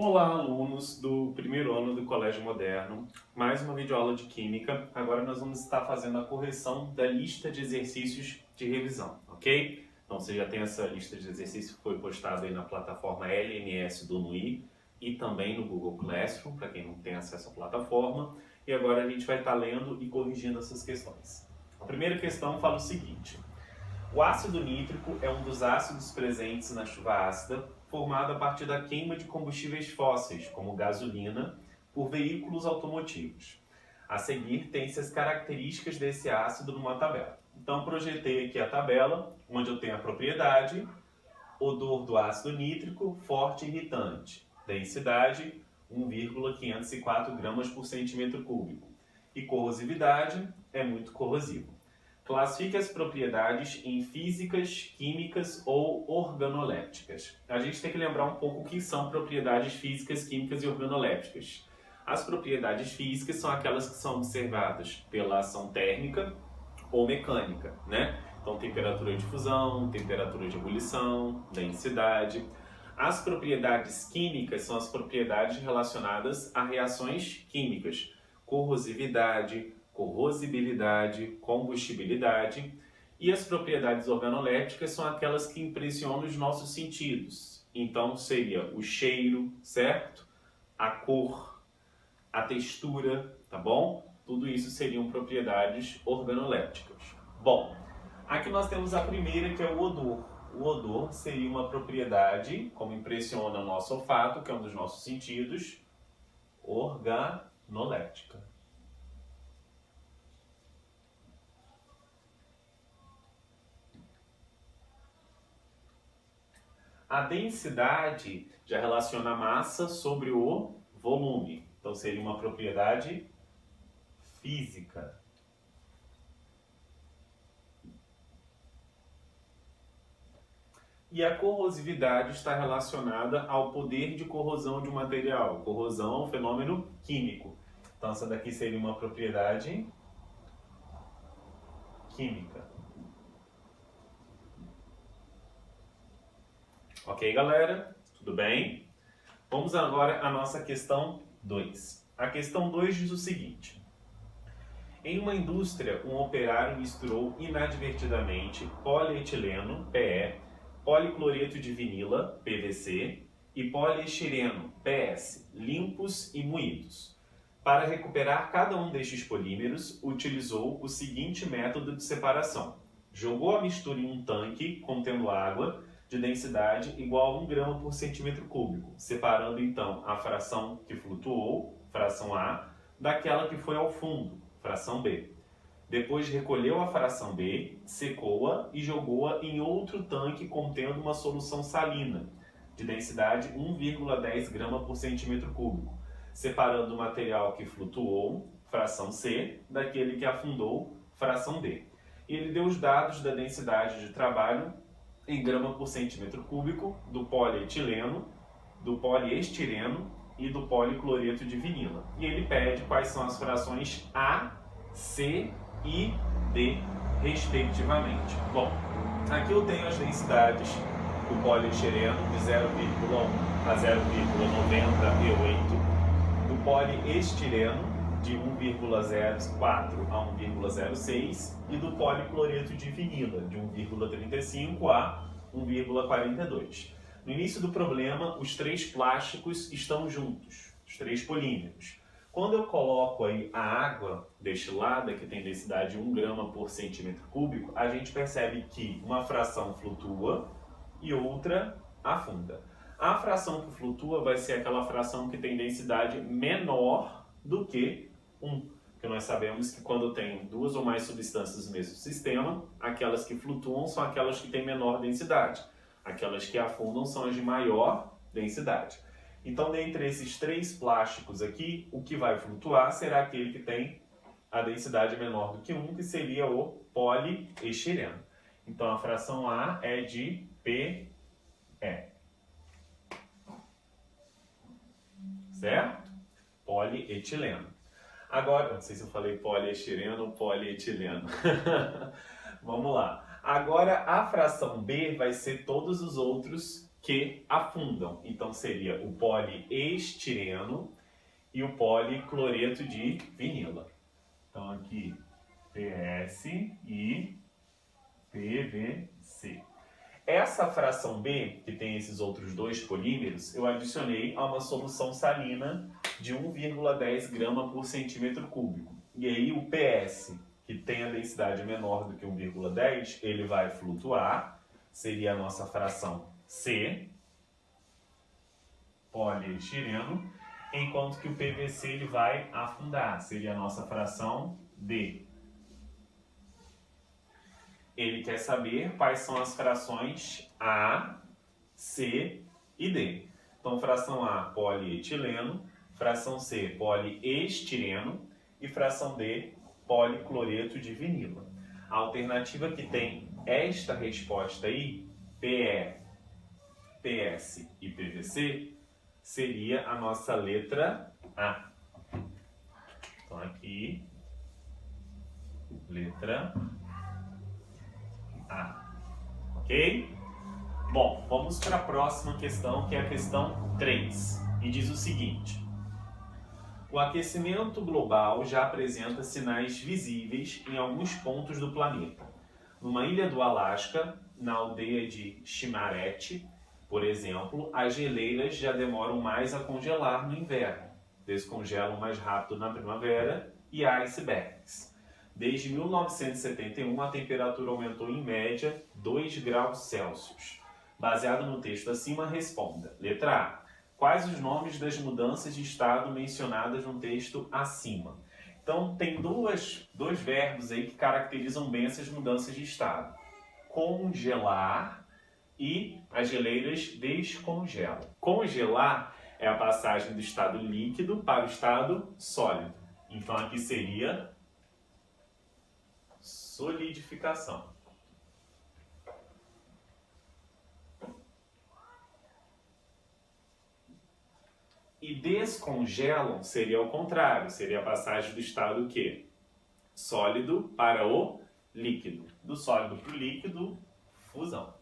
Olá, alunos do primeiro ano do Colégio Moderno. Mais uma videoaula de Química. Agora nós vamos estar fazendo a correção da lista de exercícios de revisão, ok? Então você já tem essa lista de exercícios que foi postada aí na plataforma LMS do NUI e também no Google Classroom, para quem não tem acesso à plataforma. E agora a gente vai estar lendo e corrigindo essas questões. A primeira questão fala o seguinte: o ácido nítrico é um dos ácidos presentes na chuva ácida, formado a partir da queima de combustíveis fósseis, como gasolina, por veículos automotivos. A seguir, tem-se as características desse ácido numa tabela. Então, projetei aqui a tabela, onde eu tenho a propriedade, odor do ácido nítrico, forte e irritante, densidade, 1,504 gramas por centímetro cúbico, e corrosividade, é muito corrosivo. Classifique as propriedades em físicas, químicas ou organolépticas. A gente tem que lembrar um pouco o que são propriedades físicas, químicas e organolépticas. As propriedades físicas são aquelas que são observadas pela ação térmica ou mecânica, né? Então, temperatura de fusão, temperatura de ebulição, densidade. As propriedades químicas são as propriedades relacionadas a reações químicas, corrosividade, corrosibilidade, combustibilidade, e as propriedades organolépticas são aquelas que impressionam os nossos sentidos. Então seria o cheiro, certo? A cor, a textura, tá bom? Tudo isso seriam propriedades organolépticas. Bom, aqui nós temos a primeira, que é o odor. O odor seria uma propriedade, como impressiona o nosso olfato, que é um dos nossos sentidos, organoléptica. A densidade já relaciona a massa sobre o volume. Então seria uma propriedade física. E a corrosividade está relacionada ao poder de corrosão de um material. Corrosão é um fenômeno químico. Então essa daqui seria uma propriedade química. Ok, galera? Tudo bem? Vamos agora à nossa questão 2. A questão 2 diz o seguinte: em uma indústria, um operário misturou inadvertidamente polietileno, PE, policloreto de vinila, PVC, e poliestireno, PS, limpos e moídos. Para recuperar cada um destes polímeros, utilizou o seguinte método de separação. Jogou a mistura em um tanque contendo água de densidade igual a 1 grama por centímetro cúbico, separando então a fração que flutuou, fração A, daquela que foi ao fundo, fração B. Depois recolheu a fração B, secou-a e jogou-a em outro tanque contendo uma solução salina, de densidade 1,10 grama por centímetro cúbico, separando o material que flutuou, fração C, daquele que afundou, fração D. E ele deu os dados da densidade de trabalho em grama por centímetro cúbico do polietileno, do poliestireno e do policloreto de vinila. E ele pede quais são as frações A, C e D, respectivamente. Bom, aqui eu tenho as densidades do poliestireno de 0,1 a 0,98, do poliestireno de 1,04 a 1,06 e do policloreto de vinila de 1,35 a 1,42. No início do problema, os três plásticos estão juntos, os três polímeros. Quando eu coloco aí a água destilada, que tem densidade de 1 grama por centímetro cúbico, a gente percebe que uma fração flutua e outra afunda. A fração que flutua vai ser aquela fração que tem densidade menor do que 1. Porque nós sabemos que quando tem duas ou mais substâncias no mesmo sistema, aquelas que flutuam são aquelas que têm menor densidade. Aquelas que afundam são as de maior densidade. Então, dentre esses três plásticos aqui, o que vai flutuar será aquele que tem a densidade menor do que 1, que seria o poliestireno. Então, a fração A é de PE. Certo? Polietileno. Agora, não sei se eu falei poliestireno ou polietileno. Vamos lá. Agora, a fração B vai ser todos os outros que afundam. Então seria o poliestireno e o policloreto de vinila. Então aqui PS e PVC. Essa fração B, que tem esses outros dois polímeros, eu adicionei a uma solução salina de 1,10 grama por centímetro cúbico. E aí o PS, que tem a densidade menor do que 1,10, ele vai flutuar, seria a nossa fração C, poliestireno, enquanto que o PVC ele vai afundar, seria a nossa fração D. Ele quer saber quais são as frações A, C e D. Então, fração A, polietileno, fração C, poliestireno e fração D, policloreto de vinila. A alternativa que tem esta resposta aí, PE, PS e PVC, seria a nossa letra A. Então, aqui, letra A. Ok? Bom, vamos para a próxima questão, que é a questão 3. E diz o seguinte: o aquecimento global já apresenta sinais visíveis em alguns pontos do planeta. Numa ilha do Alasca, na aldeia de Chimarete, por exemplo, as geleiras já demoram mais a congelar no inverno, descongelam mais rápido na primavera e há icebergs. Desde 1971, a temperatura aumentou em média 2 graus Celsius. Baseado no texto acima, responda. Letra A. Quais os nomes das mudanças de estado mencionadas no texto acima? Então, tem dois verbos aí que caracterizam bem essas mudanças de estado. Congelar e as geleiras descongelam. Congelar é a passagem do estado líquido para o estado sólido. Então, aqui seria solidificação. E descongelam seria o contrário, seria a passagem do estado quê? Sólido para o líquido. Do sólido para o líquido, fusão.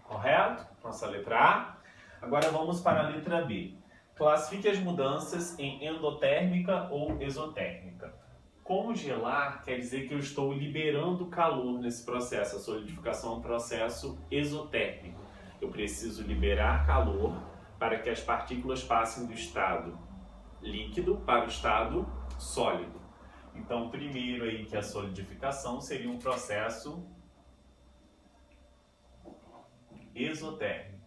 Correto? Nossa letra A. Agora vamos para a letra B. Classifique as mudanças em endotérmica ou exotérmica. Congelar quer dizer que eu estou liberando calor nesse processo. A solidificação é um processo exotérmico. Eu preciso liberar calor para que as partículas passem do estado líquido para o estado sólido. Então, primeiro aí que a solidificação seria um processo exotérmico.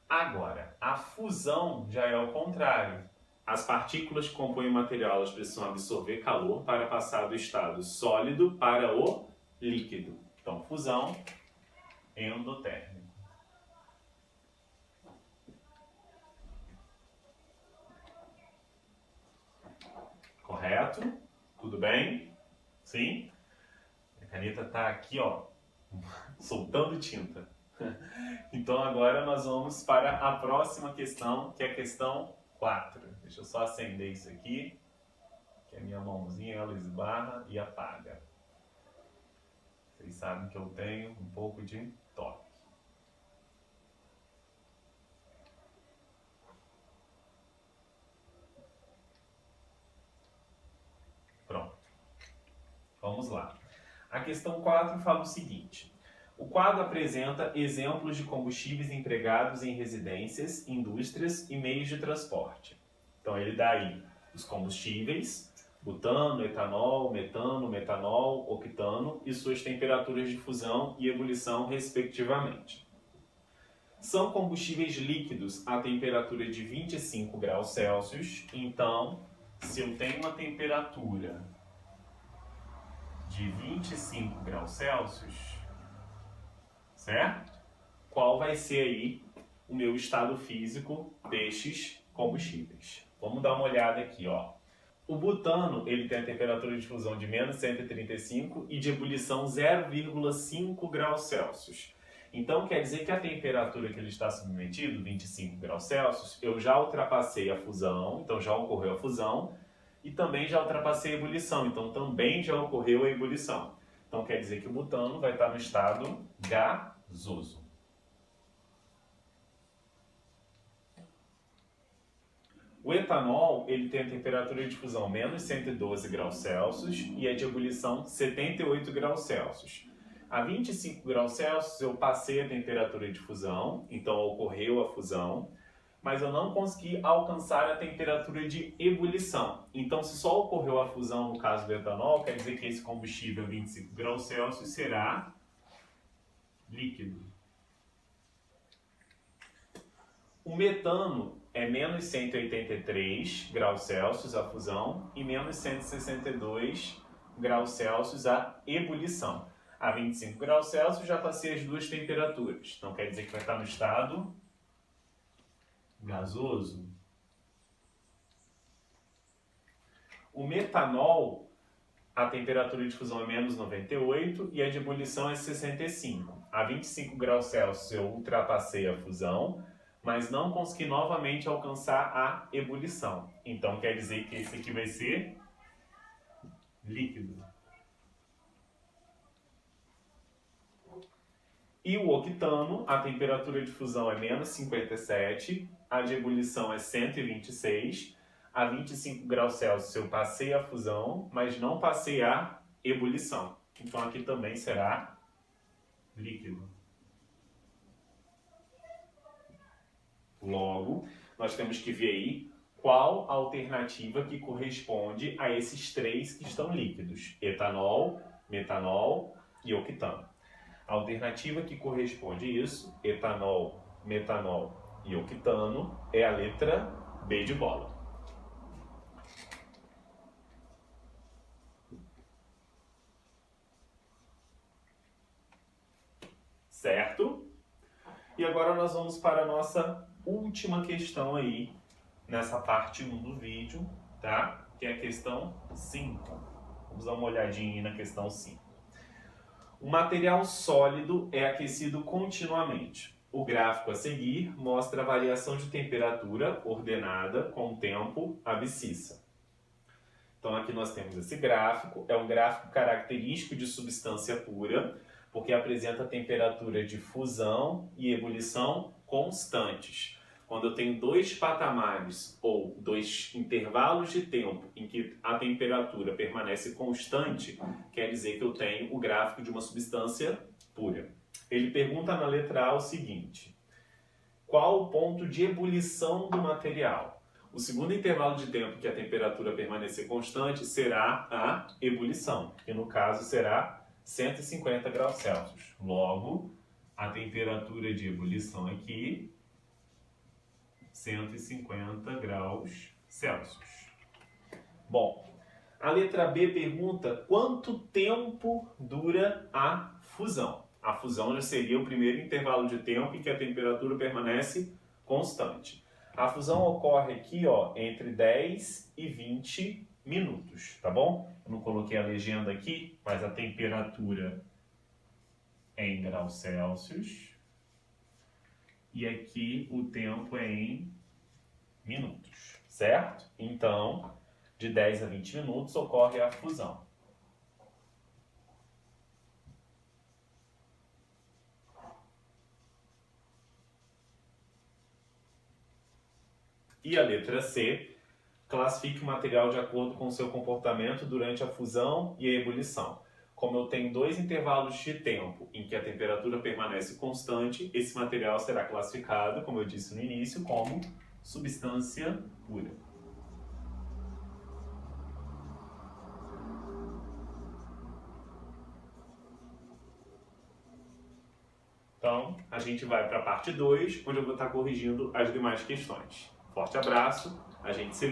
Agora, a fusão já é o contrário. As partículas que compõem o material elas precisam absorver calor para passar do estado sólido para o líquido. Então, fusão endotérmica. Correto? Tudo bem? Sim? A caneta está aqui, ó, soltando tinta. Então agora nós vamos para a próxima questão, que é a questão 4. Deixa eu só acender isso aqui, que a minha mãozinha ela esbarra e apaga. Vocês sabem que eu tenho um pouco de toque. Pronto. Vamos lá. A questão 4 fala o seguinte: o quadro apresenta exemplos de combustíveis empregados em residências, indústrias e meios de transporte. Então ele dá aí os combustíveis, butano, etanol, metano, metanol, octano e suas temperaturas de fusão e ebulição respectivamente. São combustíveis líquidos a temperatura de 25 graus Celsius, então se eu tenho uma temperatura de 25 graus Celsius, certo? Qual vai ser aí o meu estado físico destes combustíveis? Vamos dar uma olhada aqui, ó. O butano ele tem a temperatura de fusão de menos 135 e de ebulição 0,5 graus Celsius. Então quer dizer que a temperatura que ele está submetido, 25 graus Celsius, eu já ultrapassei a fusão, então já ocorreu a fusão, e também já ultrapassei a ebulição, então também já ocorreu a ebulição. Então quer dizer que o butano vai estar no estado gasoso. O etanol ele tem a temperatura de fusão menos 112 graus Celsius e a de ebulição 78 graus Celsius. A 25 graus Celsius eu passei a temperatura de fusão, então ocorreu a fusão, mas eu não consegui alcançar a temperatura de ebulição. Então, se só ocorreu a fusão no caso do etanol, quer dizer que esse combustível a 25 graus Celsius será líquido. O metano é menos 183 graus Celsius a fusão e menos 162 graus Celsius a ebulição. A 25 graus Celsius já passei as duas temperaturas, então quer dizer que vai estar no estado gasoso. O metanol, a temperatura de fusão é menos 98 e a de ebulição é 65. A 25 graus Celsius eu ultrapassei a fusão, mas não consegui novamente alcançar a ebulição. Então quer dizer que esse aqui vai ser líquido. E o octano, a temperatura de fusão é menos 57, a de ebulição é 126, a 25 graus Celsius eu passei a fusão, mas não passei a ebulição. Então aqui também será líquido. Logo, nós temos que ver aí qual a alternativa que corresponde a esses três que estão líquidos: etanol, metanol e octano. A alternativa que corresponde a isso, etanol, metanol e octano, é a letra B de bola. Certo? E agora nós vamos para a nossa última questão aí, nessa parte 1 do vídeo, tá? Que é a questão 5. Vamos dar uma olhadinha aí na questão 5. O material sólido é aquecido continuamente. O gráfico a seguir mostra a variação de temperatura ordenada com o tempo abscissa. Então aqui nós temos esse gráfico, é um gráfico característico de substância pura, porque apresenta temperatura de fusão e ebulição constantes. Quando eu tenho dois patamares ou dois intervalos de tempo em que a temperatura permanece constante, quer dizer que eu tenho o gráfico de uma substância pura. Ele pergunta na letra A o seguinte: qual o ponto de ebulição do material? O segundo intervalo de tempo que a temperatura permanecer constante será a ebulição, que no caso será 150 graus Celsius. Logo, a temperatura de ebulição aqui 150 graus Celsius. Bom, a letra B pergunta quanto tempo dura a fusão. A fusão já seria o primeiro intervalo de tempo em que a temperatura permanece constante. A fusão ocorre aqui, ó, entre 10 e 20 minutos, tá bom? Eu não coloquei a legenda aqui, mas a temperatura é em graus Celsius. E aqui o tempo é em minutos, certo? Então, de 10 a 20 minutos ocorre a fusão. E a letra C, classifique o material de acordo com o seu comportamento durante a fusão e a ebulição. Como eu tenho dois intervalos de tempo em que a temperatura permanece constante, esse material será classificado, como eu disse no início, como substância pura. Então, a gente vai para a parte 2, onde eu vou estar corrigindo as demais questões. Forte abraço, a gente se vê.